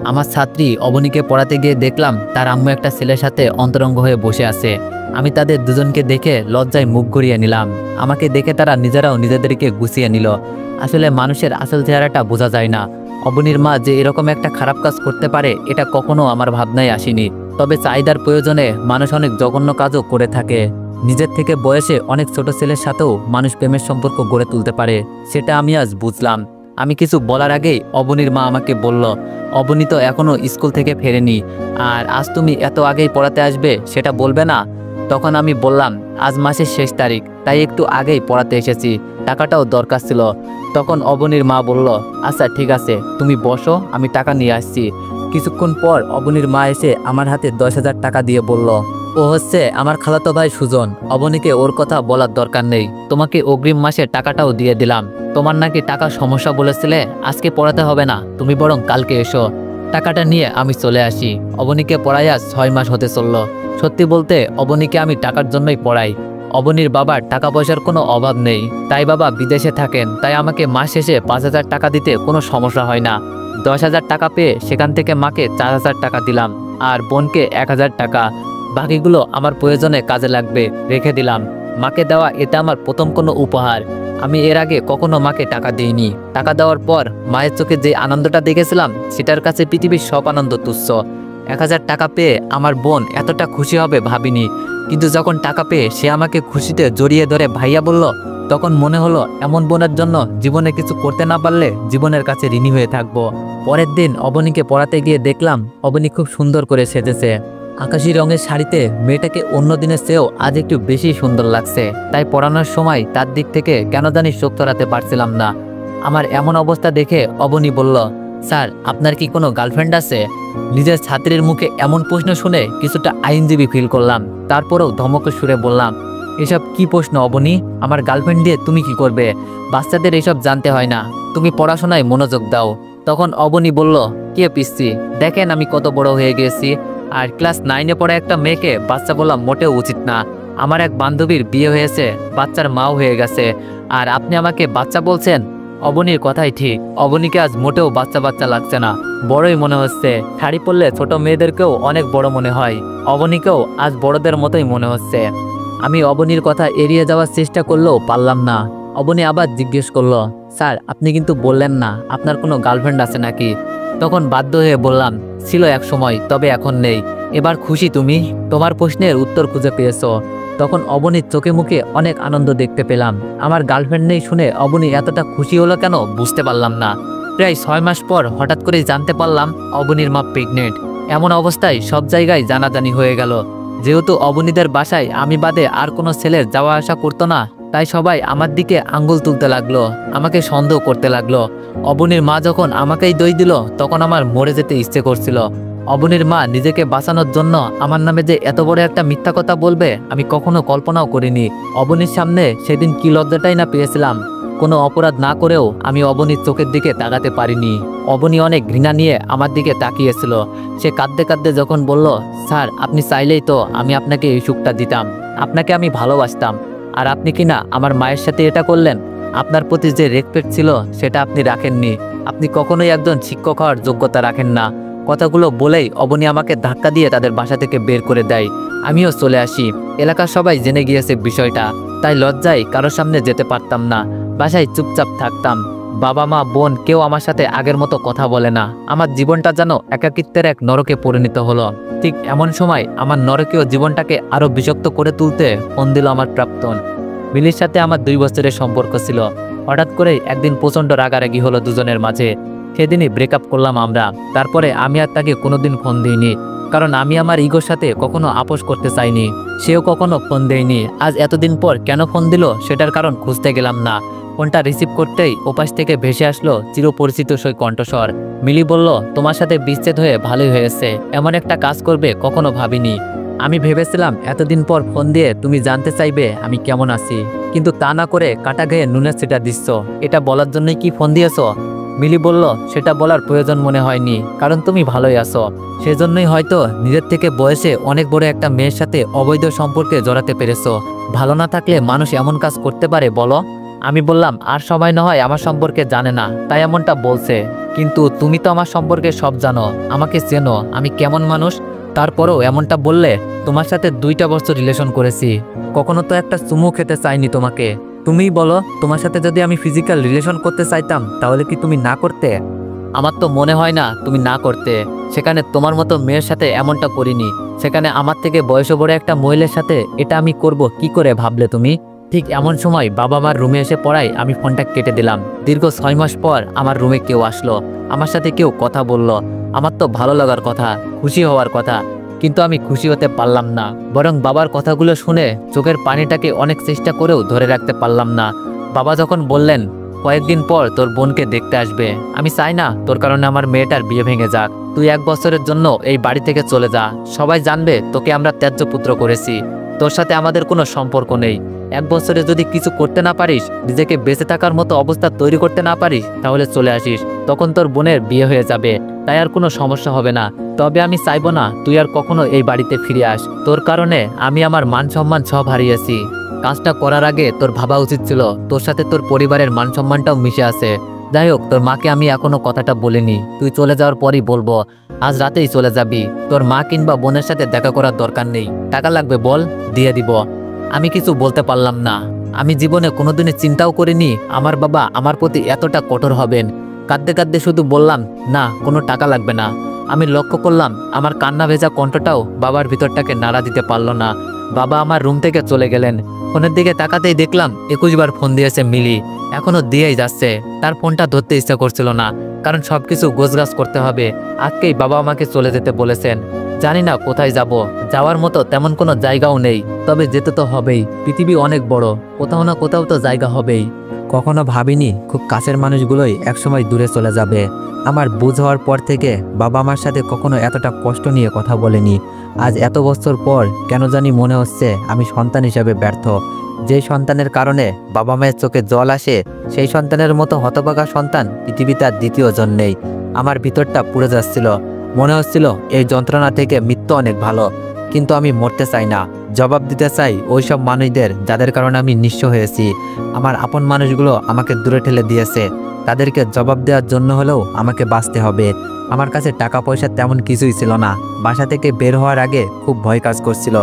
আমার ছাত্রী অবনীকে পড়াতে গিয়ে দেখলাম তার আম্মু একটা ছেলের সাথে অন্তরঙ্গ হয়ে বসে আছে। আমি তাদের দুজনকে দেখে লজ্জায় মুখ ঘুরিয়ে নিলাম। আমাকে দেখে তারা নিজেরাও নিজেদেরকে গুছিয়ে নিল। আসলে মানুষের আসল চেহারাটা বোঝা যায় না। অবনীর মা যে এরকম একটা খারাপ কাজ করতে পারে এটা কখনো আমার ভাবনায় আসেনি। তবে চাহিদার প্রয়োজনে মানুষ অনেক জঘন্য কাজও করে থাকে। নিজের থেকে বয়সে অনেক ছোট ছেলের সাথেও মানুষ প্রেমের সম্পর্ক গড়ে তুলতে পারে, সেটা আমি আজ বুঝলাম। আমি কিছু বলার আগেই অবনীর মা আমাকে বলল, অবনী তো এখনও স্কুল থেকে ফেরেনি, আর আজ তুমি এত আগেই পড়াতে আসবে সেটা বলবে না? তখন আমি বললাম, আজ মাসের শেষ তারিখ, তাই একটু আগেই পড়াতে এসেছি, টাকাটাও দরকার ছিল। তখন অবনীর মা বলল, আচ্ছা ঠিক আছে, তুমি বসো, আমি টাকা নিয়ে আসছি। কিছুক্ষণ পর অবনীর মা এসে আমার হাতে 10,000 টাকা দিয়ে বলল, ও হচ্ছে আমার খালাতো ভাই সুজন, অবনীকে ওর কথা বলার দরকার নেই, তোমাকে অগ্রিম মাসে টাকাটাও দিয়ে দিলাম। তোমার নাকি টাকার সমস্যা বলেছিলে, আজকে পড়াতে হবে না, তুমি বরং কালকে এসো। টাকাটা নিয়ে আমি চলে আসি। অবনীকে পড়াই আজ 6 মাস হতে চলল। সত্যি বলতে অবনীকে আমি টাকার জন্যই পড়াই। অবনীর বাবার টাকা পয়সার কোনো অভাব নেই, তাই বাবা বিদেশে থাকেন, তাই আমাকে মাস শেষে 5,000 টাকা দিতে কোনো সমস্যা হয় না। 10,000 টাকা পেয়ে সেখান থেকে মাকে 4,000 টাকা দিলাম, আর বোনকে 1,000 টাকা। বাকিগুলো আমার প্রয়োজনে কাজে লাগবে, রেখে দিলাম। মাকে দেওয়া এটা আমার প্রথম কোনো উপহার। আমি এর আগে কখনো মাকে টাকা দিইনি। টাকা দেওয়ার পর মায়ের চোখে যে আনন্দটা দেখেছিলাম সেটার কাছে পৃথিবীর সব আনন্দ তুচ্ছ। 1,000 টাকা পেয়ে আমার বোন এতটা খুশি হবে ভাবিনি। কিন্তু যখন টাকা পেয়ে সে আমাকে খুশিতে জড়িয়ে ধরে ভাইয়া বলল, তখন মনে হলো এমন বোনের জন্য জীবনে কিছু করতে না পারলে জীবনের কাছে ঋণী হয়ে থাকবো। পরের দিন অবনীকে পড়াতে গিয়ে দেখলাম অবনী খুব সুন্দর করে সেজেছে। আকাশি রঙের শাড়িতে মেয়েটাকে অন্য দিনের চেয়েও আজ একটু বেশি সুন্দর লাগছে। তাই পড়ানোর সময় তার দিক থেকে কেন জানি চোখ সরাতে পারছিলাম না। আমার এমন অবস্থা দেখে অবনী বলল, স্যার আপনার কি কোনো গার্লফ্রেন্ড আছে? নিজের ছাত্রীর মুখে এমন প্রশ্ন শুনে কিছুটা আইনজীবী ফিল করলাম। তারপরেও ধমকে সুরে বললাম, এসব কি প্রশ্ন অবনী? আমার গার্লফ্রেন্ড দিয়ে তুমি কি করবে? বাচ্চাদের এসব জানতে হয় না, তুমি পড়াশোনায় মনোযোগ দাও। তখন অবনী বলল, কে পিসছি, দেখেন আমি কত বড় হয়ে গেছি, আর ক্লাস 9-এ পড়া একটা মেয়েকে বাচ্চা বলা মোটেও উচিত না। আমার এক বান্ধবীর বিয়ে হয়েছে, বাচ্চার মাও হয়ে গেছে, আর আপনি আমাকে বাচ্চা বলছেন? অবনীর কথাই ঠিক, অবনীকে আজ মোটেও বাচ্চা বাচ্চা লাগছে না, বড়ই মনে হচ্ছে। শাড়ি পরলে ছোট মেয়েদেরকেও অনেক বড় মনে হয়, অবনীকেও আজ বড়দের মতোই মনে হচ্ছে। আমি অবনীর কথা এড়িয়ে যাওয়ার চেষ্টা করলেও পারলাম না। অবনী আবার জিজ্ঞেস করলো, স্যার আপনি কিন্তু বললেন না আপনার কোনো গার্লফ্রেন্ড আছে নাকি? তখন বাধ্য হয়ে বললাম, ছিল এক সময়, তবে এখন নেই। এবার খুশি তুমি? তোমার প্রশ্নের উত্তর খুঁজে পেয়েছো। তখন অবনীর চোখে মুখে অনেক আনন্দ দেখতে পেলাম। আমার গার্লফ্রেন্ড নেই শুনে অবনী এতটা খুশি হলো কেন বুঝতে পারলাম না। প্রায় 6 মাস পর হঠাৎ করে জানতে পারলাম অবনীর মা প্রেগনেন্ট। এমন অবস্থায় সব জায়গায় জানাজানি হয়ে গেল। যেহেতু অবনীদের বাসায় আমি বাদে আর কোনো ছেলের যাওয়া আসা করতো না, তাই সবাই আমার দিকে আঙ্গুল তুলতে লাগলো, আমাকে সন্দেহ করতে লাগলো। অবনীর মা যখন আমাকেই দই দিল তখন আমার মরে যেতে ইচ্ছে করছিল। অবনীর মা নিজেকে বাঁচানোর জন্য আমার নামে যে এত বড় একটা মিথ্যা কথা বলবে আমি কখনো কল্পনাও করিনি। অবনীর সামনে সেদিন কি লজ্জাটাই না পেয়েছিলাম। কোনো অপরাধ না করেও আমি অবনীর চোখের দিকে তাকাতে পারিনি। অবনী অনেক ঘৃণা নিয়ে আমার দিকে তাকিয়েছিল। সে কাঁদতে কাঁদতে যখন বলল, স্যার আপনি চাইলেই তো আমি আপনাকে এই সুখটা দিতাম, আপনাকে আমি ভালোবাসতাম, আর আপনি কিনা আমার মায়ের সাথে এটা করলেন। আপনার প্রতি যে রেসপেক্ট ছিল সেটা আপনি রাখেননি। আপনি কখনোই একজন শিক্ষক হওয়ার যোগ্যতা রাখেন না। কথাগুলো বলেই অবনী আমাকে ধাক্কা দিয়ে তাদের বাসা থেকে বের করে দেয়। আমিও চলে আসি। এলাকার সবাই জেনে গিয়েছে বিষয়টা, তাই লজ্জায় কারোর সামনে যেতে পারতাম না। বাসায় চুপচাপ থাকতাম। বাবা মা বোন কেউ আমার সাথে আগের মতো কথা বলে না। আমার জীবনটা যেন একাকিত্বের এক নরকে পরিণত হলো। ঠিক এমন সময় আমার নরকীয় জীবনটাকে আরো বিষাক্ত করে তুলতে ফোন দিল আমার প্রাক্তন। মিলির সাথে আমার 2 বছরের সম্পর্ক ছিল। হঠাৎ করেই একদিন প্রচণ্ড রাগারাগি হলো দুজনের মাঝে। সেদিনই ব্রেকআপ করলাম আমরা। তারপরে আমি আর তাকে কোনোদিন ফোন দিইনি, কারণ আমি আমার ইগোর সাথে কখনো আপোষ করতে চাইনি। সেও কখনো ফোন দেয়নি। আজ এতদিন পর কেন ফোন দিল সেটার কারণ খুঁজতে গেলাম না। ফোনটা রিসিভ করতেই ওপাশ থেকে ভেসে আসলো চিরপরিচিত সেই কণ্ঠস্বর। মিলি বলল, তোমার সাথে বিচ্ছেদ হয়ে ভালোই হয়েছে, এমন একটা কাজ করবে কখনো ভাবিনি। আমি ভেবেছিলাম এতদিন পর ফোন দিয়ে তুমি জানতে চাইবে আমি কেমন আছি, কিন্তু তা না করে কাটা গায়ে নুনের ছিটা দিচ্ছ। এটা বলার জন্যই কি ফোন দিয়েছো? মিলি বলল, সেটা বলার প্রয়োজন মনে হয়নি, কারণ তুমি ভালোই আছো। সেজন্যই হয়তো নিজের থেকে বয়সে অনেক বড় একটা মেয়ের সাথে অবৈধ সম্পর্কে জড়াতে পেরেছো। ভালো না থাকলে মানুষ এমন কাজ করতে পারে বলো? আমি বললাম আর সবাই না হয় আমার সম্পর্কে জানে না, তাই এমনটা বলছে, কিন্তু তুমি তো আমার সম্পর্কে সব জানো, আমাকে চেনো, আমি কেমন মানুষ। তারপরেও এমনটা বললে? তোমার সাথে 2টা বছর রিলেশন করেছি, কখনো তো একটা চুমু খেতে চাইনি তোমাকে। তুমিই বলো, তোমার সাথে যদি আমি ফিজিক্যাল রিলেশন করতে চাইতাম তাহলে কি তুমি না করতে? আমার তো মনে হয় না তুমি না করতে। সেখানে তোমার মতো মেয়ের সাথে এমনটা করিনি, সেখানে আমার থেকে বয়সে বড় একটা মহিলার সাথে এটা আমি করব কি করে ভাবলে তুমি? ঠিক এমন সময় বাবা মার রুমে এসে পড়ায় আমি ফোনটা কেটে দিলাম। দীর্ঘ 6 মাস পর আমার রুমে কেউ আসলো, আমার সাথে কেউ কথা বলল। আমার তো ভালো লাগার কথা, খুশি হওয়ার কথা, কিন্তু আমি খুশি হতে পারলাম না, বরং বাবার কথাগুলো শুনে চোখের পানিটাকে অনেক চেষ্টা করেও ধরে রাখতে পারলাম না। বাবা যখন বললেন কয়েকদিন পর তোর বোনকে দেখতে আসবে, আমি চাই না তোর কারণে আমার মেয়েটার বিয়ে ভেঙে যাক। তুই 1 বছরের জন্য এই বাড়ি থেকে চলে যা, সবাই জানবে তোকে আমরা ত্যায্য পুত্র করেছি, তোর সাথে আমাদের কোনো সম্পর্ক নেই। 1 বছরে যদি কিছু করতে না পারিস, নিজেকে বেঁচে থাকার মতো অবস্থা তৈরি করতে না পারিস, তাহলে চলে আসিস, তখন তোর বোনের বিয়ে হয়ে যাবে, তাই আর কোনো সমস্যা হবে না। তবে আমি চাইবো না তুই আর কখনো এই বাড়িতে ফিরে আস, তোর কারণে আমি আমার মান সম্মান সব হারিয়েছি। কাজটা করার আগে তোর ভাবা উচিত ছিল তোর সাথে তোর পরিবারের মান সম্মানটাও মিশে আছে। যাই হোক, তোর মাকে আমি এখনো কথাটা বলিনি, তুই চলে যাওয়ার পরই বলবো। আজ রাতেই চলে যাবি, তোর মা কিংবা বোনের সাথে দেখা করার দরকার নেই। টাকা লাগবে বল, দিয়ে দিব। আমি কিছু বলতে পারলাম না। আমি জীবনে কোনোদিনই চিন্তাও করিনি আমার বাবা আমার প্রতি এতটা কঠোর হবেন। কাঁদতে কাঁদতে শুধু বললাম, না, কোনো টাকা লাগবে না। আমি লক্ষ্য করলাম আমার কান্না ভেজা কণ্ঠটাও বাবার ভিতরটাকে নাড়া দিতে পারল না। বাবা আমার রুম থেকে চলে গেলেন। ফোনের দিকে তাকাতেই দেখলাম 21 বার ফোন দিয়েছে মিলি, এখনো দিয়েই যাচ্ছে। তার ফোনটা ধরতে ইচ্ছা করছিল না, কারণ সবকিছু গোছগাছ করতে হবে। আজকেই বাবা আমাকে চলে যেতে বলেছেন। জানি না কোথায় যাব, যাওয়ার মতো তেমন কোনো জায়গাও নেই, তবে যেতে তো হবেই। পৃথিবী অনেক বড়, কোথাও না কোথাও তো জায়গা হবেই। কখনো ভাবিনি খুব কাছের মানুষগুলোই একসময় দূরে চলে যাবে। আমার বুঝ হওয়ার পর থেকে বাবা মার সাথে কখনো এতটা কষ্ট নিয়ে কথা বলেনি। আজ এত বছর পর কেন জানি মনে হচ্ছে আমি সন্তান হিসেবে ব্যর্থ। যে সন্তানের কারণে বাবা মায়ের চোখে জল আসে, সেই সন্তানের মতো হতভাগা সন্তান পৃথিবীতে আর দ্বিতীয় জন নেই। আমার ভিতরটা পুড়ে যাচ্ছিল, মনে হচ্ছিল এই যন্ত্রণা থেকে মৃত্যু অনেক ভালো। কিন্তু আমি মরতে চাই না, জবাব দিতে চাই ওইসব মানুষদের যাদের কারণে আমি নিঃস্ব হয়েছি। আমার আপন মানুষগুলো আমাকে দূরে ঠেলে দিয়েছে, তাদেরকে জবাব দেওয়ার জন্য হলেও আমাকে বাঁচতে হবে। আমার কাছে টাকা পয়সা তেমন কিছুই ছিল না। বাসা থেকে বের হওয়ার আগে খুব ভয় কাজ করছিল,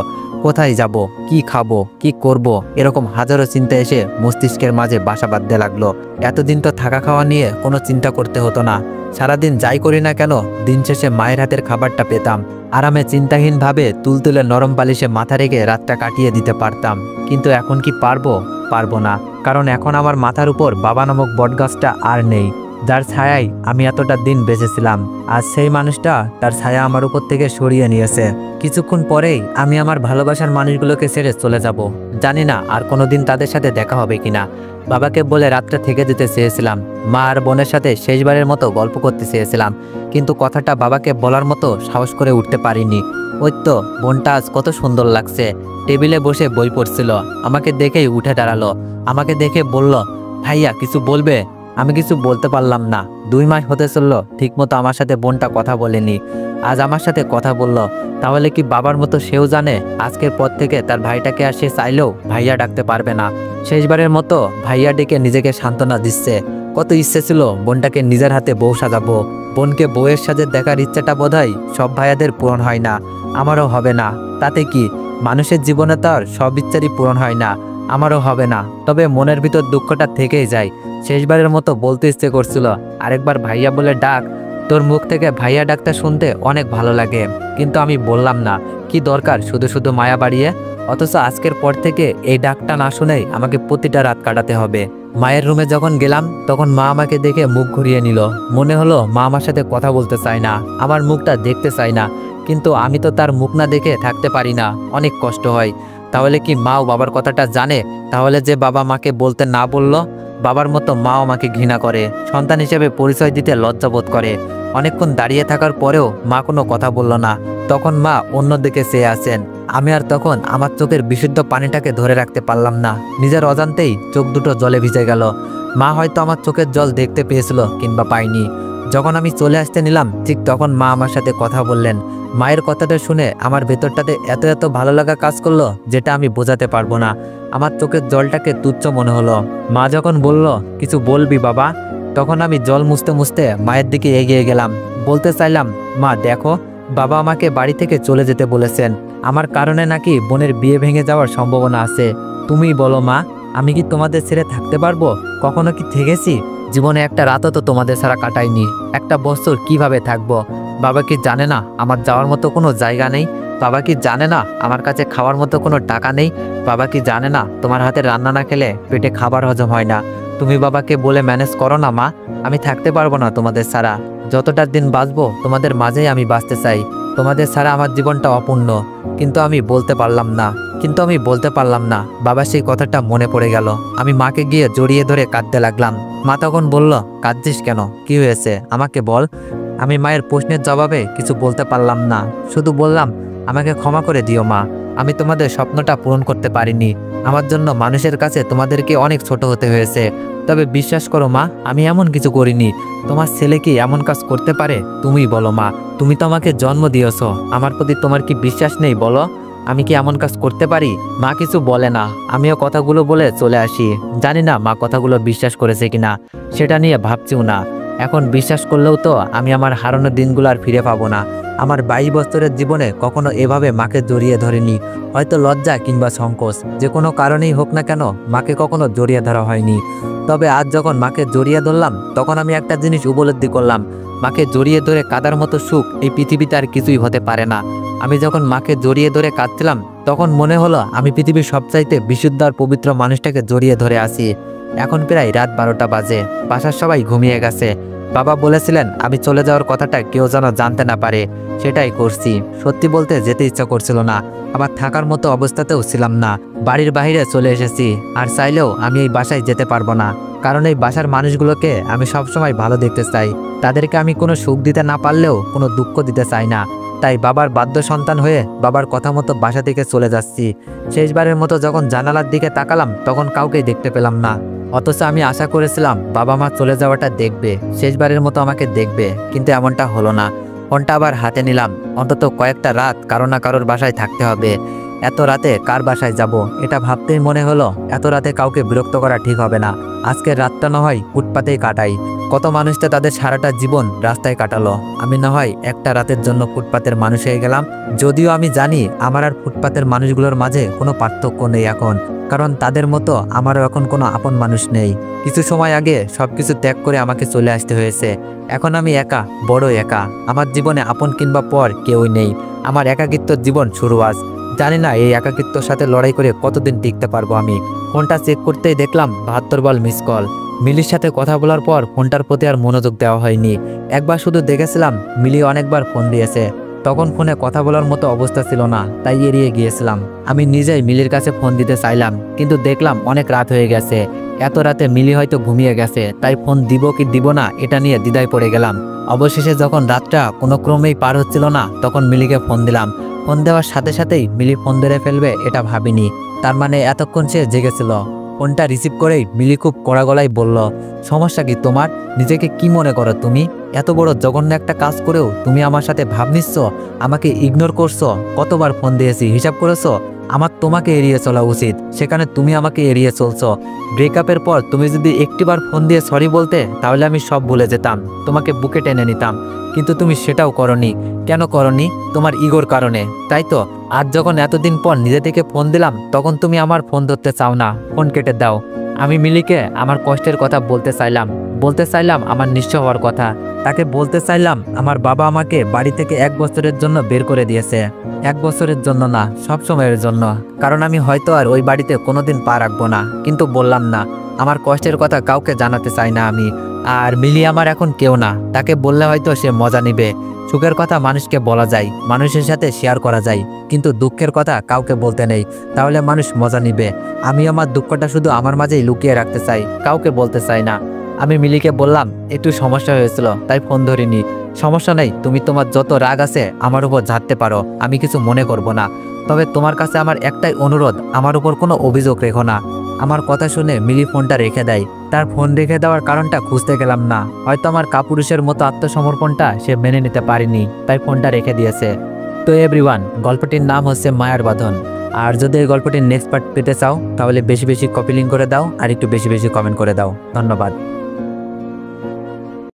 কোথায় যাব, কি খাবো, কি করব, এরকম হাজারো চিন্তা এসে মস্তিষ্কের মাঝে বাসা বাঁধতে লাগলো। এতদিন তো থাকা খাওয়া নিয়ে কোনো চিন্তা করতে হতো না। সারাদিন যাই করি না কেন, দিন শেষে মায়ের হাতের খাবারটা পেতাম। আরামে চিন্তাহীনভাবে তুলতুলে নরম বালিশে মাথা রেখে রাতটা কাটিয়ে দিতে পারতাম। কিন্তু এখন কি পারবো? পারবো না, কারণ এখন আমার মাথার উপর বাবা নামক বটগাছটা আর নেই, যার ছায়ায় আমি এতটা দিন বেঁচেছিলাম। আজ সেই মানুষটা তার ছায়া আমার উপর থেকে সরিয়ে নিয়েছে। কিছুক্ষণ পরেই আমি আমার ভালোবাসার মানুষগুলোকে ছেড়ে চলে যাব। জানি না আর কোনোদিন তাদের সাথে দেখা হবে কিনা। বাবাকে বলে রাতটা থেকে যেতে চেয়েছিলাম, মা আর বোনের সাথে শেষবারের মতো গল্প করতে চেয়েছিলাম, কিন্তু কথাটা বাবাকে বলার মতো সাহস করে উঠতে পারিনি। ওই তো বোনটা আজ কত সুন্দর লাগছে, টেবিলে বসে বই পড়ছিল। আমাকে দেখেই উঠে দাঁড়ালো, আমাকে দেখে বলল, ভাইয়া কিছু বলবে? আমি কিছু বলতে পারলাম না। 2 মাস হতে চললো ঠিকমতো আমার সাথে বোনটা কথা বলেনি, আজ আমার সাথে কথা বলল। তাহলে কি বাবার মতো সেও জানে আজকের পর থেকে তার ভাইটাকে আর সে চাইলেও ভাইয়া ডাকতে পারবে না। শেষবারের মতো ভাইয়া ডেকে নিজেকে সান্ত্বনা দিচ্ছে। কত ইচ্ছে ছিল বোনটাকে নিজের হাতে বউ সাজাবো। বোনকে বউয়ের সাথে দেখার ইচ্ছাটা বোধহয় সব ভাইয়াদের পূরণ হয় না, আমারও হবে না। তাতে কি, মানুষের জীবনে তো আর সব ইচ্ছারই পূরণ হয় না, আমারও হবে না। তবে মনের ভিতর দুঃখটা থেকেই যায়। শেষবারের মতো বলতে ইচ্ছে করছিল, আরেকবার ভাইয়া বলে ডাক। তোর মুখ থেকে ভাইয়া ডাকটা শুনতে অনেক ভালো লাগে, কিন্তু আমি বললাম না। কি দরকার শুধু শুধু মায়া বাড়িয়ে? অথচ আজকের পর থেকে এই ডাকটা না শুনেই আমাকে প্রতিটা রাত কাটাতে হবে। মায়ের রুমে যখন গেলাম তখন মা আমাকে দেখে মুখ ঘুরিয়ে নিল। মনে হলো মা আমার সাথে কথা বলতে চায় না, আমার মুখটা দেখতে চায় না। কিন্তু আমি তো তার মুখ না দেখে থাকতে পারি না, অনেক কষ্ট হয়। তাহলে কি মাও বাবার কথাটা জানে? তাহলে যে বাবা মাকে বলতে না বলল, বাবার মতো মাও আমাকে ঘৃণা করে, সন্তান হিসেবে পরিচয় দিতে লজ্জাবোধ করে। অনেকক্ষণ দাঁড়িয়ে থাকার পরেও মা কোনো কথা বলল না। তখন মা অন্যদিকে চেয়ে আছেন। আমি আর তখন আমার চোখের বিশুদ্ধ পানিটাকে ধরে রাখতে পারলাম না, নিজের অজান্তেই চোখ দুটো জলে ভিজে গেল। মা হয়তো আমার চোখের জল দেখতে পেয়েছিল কিংবা পাইনি। যখন আমি চলে আসতে নিলাম ঠিক তখন মা আমার সাথে কথা বললেন। মায়ের কথাটা শুনে আমার ভেতরটাতে এত এত ভালো লাগা কাজ করলো যেটা আমি বোঝাতে পারবো না। আমার চোখের জলটাকে তুচ্ছ মনে হলো। মা যখন বলল, কিছু বলবি বাবা, তখন আমি জল মুছতে মুছতে মায়ের দিকে এগিয়ে গেলাম। বলতে চাইলাম, মা দেখো, বাবা আমাকে বাড়ি থেকে চলে যেতে বলেছেন। আমার কারণে নাকি বোনের বিয়ে ভেঙে যাওয়ার সম্ভাবনা আছে। তুমিই বলো মা, আমি কি তোমাদের ছেড়ে থাকতে পারবো? কখনো কি থেকেছি? জীবনে একটা রাতও তো তোমাদের ছাড়া কাটাইনি। একটা বছর কিভাবে থাকবো? বাবা কি জানে না আমার যাওয়ার মতো কোনো জায়গা নেই? বাবা কি জানে না আমার কাছে খাওয়ার মতো কোনো টাকা নেই? বাবা কি জানে না তোমার হাতে রান্না না খেলে পেটে খাবার হজম হয় না? তুমি বাবাকে বলে ম্যানেজ করো না মা। আমি থাকতে পারবো না তোমাদের ছাড়া। যতটা দিন বাঁচবো তোমাদের মাঝেই আমি বাঁচতে চাই। তোমাদের ছাড়া আমার জীবনটা অপূর্ণ। কিন্তু আমি বলতে পারলাম না। বাবা সেই কথাটা মনে পড়ে গেল। আমি মাকে গিয়ে জড়িয়ে ধরে কাঁদতে লাগলাম। মা তখন বলল, কাঁদছিস কেন? কি হয়েছে আমাকে বল। আমি মায়ের প্রশ্নের জবাবে কিছু বলতে পারলাম না। শুধু বললাম, আমাকে ক্ষমা করে দিও মা। আমি তোমাদের স্বপ্নটা পূরণ করতে পারিনি। আমার জন্য মানুষের কাছে তোমাদেরকে অনেক ছোট হতে হয়েছে। তবে বিশ্বাস করো মা, আমি এমন কিছু করিনি। তোমার ছেলে কি এমন কাজ করতে পারে? তুমিই বলো মা। তুমি তো আমাকে জন্ম দিয়েছো। আমার প্রতি তোমার কি বিশ্বাস নেই বলো? আমি কি এমন কাজ করতে পারি? মা কিছু বলে না। আমিও কথাগুলো বলে চলে আসি। জানি না মা কথাগুলো বিশ্বাস করেছে কিনা, সেটা নিয়ে ভাবছিও না। এখন বিশ্বাস করলেও তো আমি আমার হারানো দিনগুলো আর ফিরে পাবো না। আমার 22 বছরের জীবনে কখনো এভাবে মাকে জড়িয়ে ধরিনি। হয়তো লজ্জা কিংবা সংকোচ, যে কোনো কারণেই হোক না কেন, মাকে কখনো জড়িয়ে ধরা হয়নি। তবে আজ যখন মাকে জড়িয়ে ধরলাম, তখন আমি একটা জিনিস উপলব্ধি করলাম। মাকে জড়িয়ে ধরে কাঁদার মতো সুখ এই পৃথিবীতে আর কিছুই হতে পারে না। আমি যখন মাকে জড়িয়ে ধরে কাঁদছিলাম, তখন মনে হলো আমি পৃথিবীর সবচাইতে বিশুদ্ধ আর পবিত্র মানুষটাকে জড়িয়ে ধরে আছি। এখন প্রায় রাত 12টা বাজে। বাসার সবাই ঘুমিয়ে গেছে। বাবা বলেছিলেন আমি চলে যাওয়ার কথাটা কেউ যেন জানতে না পারে। সেটাই করছি। সত্যি বলতে যেতে ইচ্ছা করছিল না, আবার থাকার মতো অবস্থাতেও ছিলাম না। বাড়ির বাইরে চলে এসেছি। আর চাইলেও আমি এই বাসায় যেতে পারবো না, কারণ এই বাসার মানুষগুলোকে আমি সবসময় ভালো দেখতে চাই। তাদেরকে আমি কোনো সুখ দিতে না পারলেও কোনো দুঃখ দিতে চাই না। তাই বাবার বাধ্য সন্তান হয়ে বাবার কথা মতো বাসা থেকে চলে যাচ্ছি। শেষবারের মতো যখন জানালার দিকে তাকালাম, তখন কাউকেই দেখতে পেলাম না। অথচ আমি আশা করেছিলাম বাবা মা চলে যাওয়াটা দেখবে, শেষবারের মতো আমাকে দেখবে, কিন্তু এমনটা হলো না। ফোনটা আবার হাতে নিলাম। অন্তত কয়েকটা রাত কারো না কারোর বাসায় থাকতে হবে। এত রাতে কার বাসায় যাব, এটা ভাবতেই মনে হলো এত রাতে কাউকে বিরক্ত করা ঠিক হবে না। আজকের রাতটা না হয় ফুটপাতেই কাটাই। কত মানুষ তো তাদের সারাটা জীবন রাস্তায় কাটালো। আমি না হয় একটা রাতের জন্য ফুটপাতের মানুষ হয়ে গেলাম। যদিও আমি জানি আমার আর ফুটপাতের মানুষগুলোর মাঝে কোনো পার্থক্য নেই এখন, কারণ তাদের মতো আমারও এখন কোনো আপন মানুষ নেই। কিছু সময় আগে সবকিছু ত্যাগ করে আমাকে চলে আসতে হয়েছে। এখন আমি একা, বড় একা। আমার জীবনে আপন কিংবা পর কেউই নেই। আমার একাকিত্ব জীবন শুরু আজ। জানি না এই একাকিত্বর সাথে লড়াই করে কতদিন টিকতে পারবো আমি। ফোনটা চেক করতেই দেখলাম 72 বল মিস কল। মিলির সাথে কথা বলার পর ফোনটার প্রতি আর মনোযোগ দেওয়া হয়নি। একবার শুধু দেখেছিলাম মিলি অনেকবার ফোন দিয়েছে। তখন ফোনে কথা বলার মতো অবস্থা ছিল না, তাই এড়িয়ে গিয়েছিলাম। আমি নিজেই মিলির কাছে ফোন দিতে চাইলাম, কিন্তু দেখলাম অনেক রাত হয়ে গেছে। এত রাতে মিলি হয়তো ঘুমিয়ে গেছে, তাই ফোন দিব কি দিব না এটা নিয়ে দ্বিধায় পড়ে গেলাম। অবশেষে যখন রাতটা কোনো ক্রমেই পার হচ্ছিল না, তখন মিলিকে ফোন দিলাম। ফোন দেওয়ার সাথে সাথেই মিলি ফোন ধরে ফেলবে এটা ভাবিনি। তার মানে এতক্ষণ সে জেগেছিল। ফোনটা রিসিভ করেই মিলি খুব কড়া গলায় বলল, সমস্যা কি তোমার? নিজেকে কি মনে করো তুমি? এত বড় জঘন্য একটা কাজ করেও তুমি আমার সাথে ভাব নিচ্ছ, আমাকে ইগনোর করছো। কতবার ফোন দিয়েছি হিসাব করেছো? আমার তোমাকে এড়িয়ে চলা উচিত, সেখানে তুমি আমাকে এড়িয়ে চলছো। ব্রেকআপের পর তুমি যদি একটিবার ফোন দিয়ে সরি বলতে, তাহলে আমি সব ভুলে যেতাম, তোমাকে বুকে টেনে নিতাম। কিন্তু তুমি সেটাও করনি। কেন করনি? তোমার ইগোর কারণে, তাই তো? আজ যখন এতদিন পর নিজে থেকে ফোন দিলাম, তখন তুমি আমার ফোন ধরতে চাও না, ফোন কেটে দাও। আমি মিলিকে আমার কষ্টের কথা বলতে চাইলাম আমার নিঃস্ব হওয়ার কথা। তাকে বলতে চাইলাম আমার বাবা আমাকে বাড়ি থেকে 1 বছরের জন্য বের করে দিয়েছে। 1 বছরের জন্য না, সব সময়ের জন্য। কারণ আমি হয়তো আর ওই বাড়িতে কোনোদিন পা রাখবো না। কিন্তু বললাম না, আমার কষ্টের কথা কাউকে জানাতে চাই না আমি। আর মিলি আমার এখন কেউ না। তাকে বললে হয়তো সে মজা নিবে। সুখের কথা মানুষকে বলা যায়, মানুষের সাথে শেয়ার করা যায়, কিন্তু দুঃখের কথা কাউকে বলতে নেই, তাহলে মানুষ মজা নিবে। আমি আমার দুঃখটা শুধু আমার মাঝেই লুকিয়ে রাখতে চাই, কাউকে বলতে চাই না। আমি মিলিকে বললাম একটু সমস্যা হয়েছিল, তাই ফোন ধরিনি। সমস্যা নেই, তুমি তোমার যত রাগ আছে আমার উপর ঝাড়তে পারো, আমি কিছু মনে করব না। তবে তোমার কাছে আমার একটাই অনুরোধ, আমার উপর কোনো অভিযোগ রেখো না। আমার কথা শুনে মিলি ফোনটা রেখে দেয়। তার ফোন রেখে দেওয়ার কারণটা খুঁজতে গেলাম না। হয়তো আমার কাপুরুষের মতো আত্মসমর্পণটা সে মেনে নিতে পারেনি, তাই ফোনটা রেখে দিয়েছে। তো এভরিওয়ান, গল্পটির নাম হচ্ছে মায়ার বাঁধন। আর যদি এই গল্পটির নেক্সট পার্ট পেতে চাও তাহলে বেশি বেশি কপি লিঙ্ক করে দাও আর একটু বেশি বেশি কমেন্ট করে দাও। ধন্যবাদ।